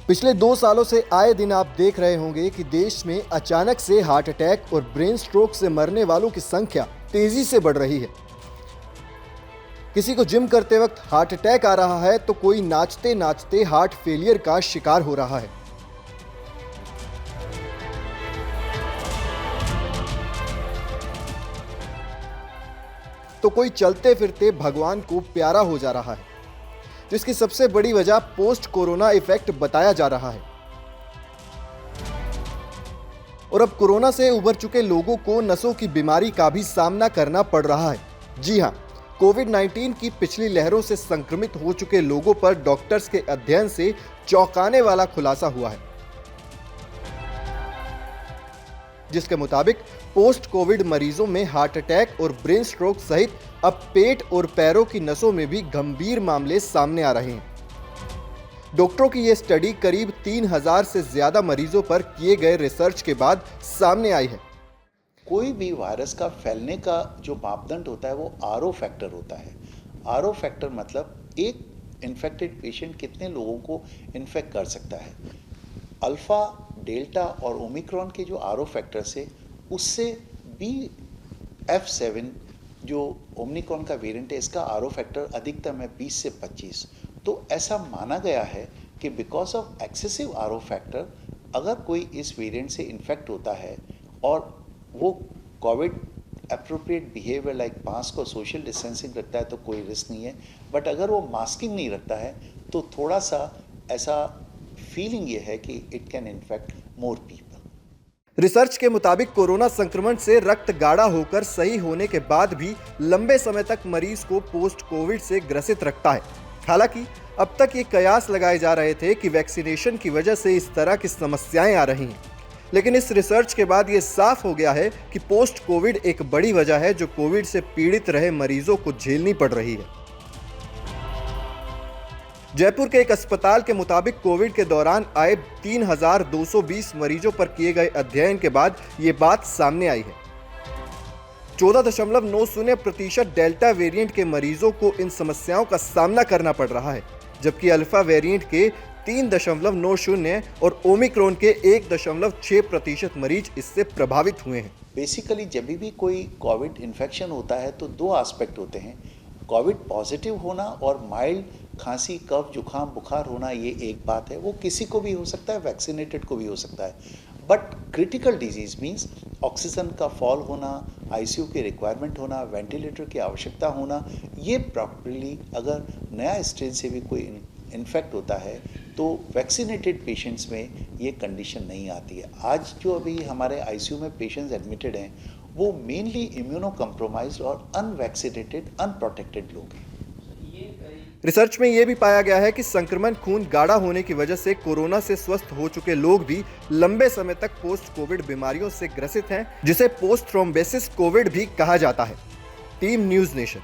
पिछले 2 सालों से आए दिन आप देख रहे होंगे कि देश में अचानक से हार्ट अटैक और ब्रेन स्ट्रोक से मरने वालों की संख्या तेजी से बढ़ रही है। किसी को जिम करते वक्त हार्ट अटैक आ रहा है तो कोई नाचते नाचते हार्ट फेलियर का शिकार हो रहा है। तो कोई चलते फिरते भगवान को प्यारा हो जा रहा है, जिसकी सबसे बड़ी वजह पोस्ट कोरोना इफेक्ट बताया जा रहा है। और अब कोरोना से उबर चुके लोगों को नसों की बीमारी का भी सामना करना पड़ रहा है। जी हां, कोविड-19 की पिछली लहरों से संक्रमित हो चुके लोगों पर डॉक्टर्स के अध्ययन से चौंकाने वाला खुलासा हुआ है, जिसके मुताबिक पोस्ट कोविड मरीजों में हार्ट अटैक और ब्रेन स्ट्रोक सहित अब पेट और पैरों की नसों में भी गंभीर मामले सामने आ रहे हैं। डॉक्टरों की यह स्टडी करीब 3000 से ज्यादा मरीजों पर किए गए रिसर्च के बाद सामने आई है। कोई भी वायरस का फैलने का जो मापदंड होता है वो आरओ फैक्टर होता है। आरओ फैक्टर मतलब एक इन्फेक्टेड पेशेंट कितने लोगों को इन्फेक्ट कर सकता है। अल्फा, डेल्टा और ओमिक्रॉन के जो आरओ फैक्टर्स है उससे BF7 जो ओमिक्रॉन का वेरिएंट है इसका आरओ फैक्टर अधिकतम है 20 से 25। तो ऐसा माना गया है कि because of excessive RO factor अगर कोई इस वेरिएंट से इन्फेक्ट होता है और वो Covid appropriate behaviour like mask और सोशल डिस्टेंसिंग रखता है तो कोई रिस्क नहीं है, बट अगर वो मास्किंग नहीं रखता है तो थोड़ा सा ऐसा फीलिंग ये है कि it can infect more people. Research के मुताबिक कोरोना संक्रमण से रक्त गाढ़ा होकर सही होने के बाद भी लंबे समय तक मरीज को पोस्ट कोविड से ग्रसित रखता है। हालांकि अब तक ये कयास लगाए जा रहे थे कि वैक्सीनेशन की वजह से इस तरह की समस्याएं आ रही हैं, लेकिन इस रिसर्च के बाद ये साफ हो गया है कि पोस्ट कोविड एक बड़ी वजह है जो कोविड से पीड़ित रहे मरीजों को झेलनी पड़ रही है। जयपुर के एक अस्पताल के मुताबिक कोविड के दौरान आए 3220 मरीजों पर किए गए अध्ययन के बाद ये बात सामने आई है। 14.90% डेल्टा वेरिएंट के मरीजों को इन समस्याओं का सामना करना पड़ रहा है, जबकि अल्फा वेरिएंट के 3.90 और ओमिक्रॉन के 1.6% मरीज इससे प्रभावित हुए हैं। बेसिकली जब भी कोई कोविड इन्फेक्शन होता है तो दो एस्पेक्ट होते हैं, कोविड पॉजिटिव होना और माइल्ड खांसी, कफ, जुखाम, बुखार होना। ये एक बात है, वो किसी को भी हो सकता है, वैक्सीनेटेड को भी हो सकता है। But critical disease means oxygen का फॉल होना, आईसीयू की रिक्वायरमेंट होना, वेंटिलेटर की आवश्यकता होना, ये प्रॉपर्ली अगर नया स्ट्रेन से भी कोई इन्फेक्ट होता है तो वैक्सीनेटेड पेशेंट्स में ये कंडीशन नहीं आती है। आज जो अभी हमारे आईसीयू में पेशेंट्स एडमिटेड हैं वो मेनली इम्यूनो कम्प्रोमाइज्ड और अनवैक्सीनेटेड, अनप्रोटेक्टेड लोग हैं। रिसर्च में यह भी पाया गया है कि संक्रमण खून गाढ़ा होने की वजह से कोरोना से स्वस्थ हो चुके लोग भी लंबे समय तक पोस्ट कोविड बीमारियों से ग्रसित हैं, जिसे पोस्ट थ्रोम्बोसिस कोविड भी कहा जाता है। Team news nation.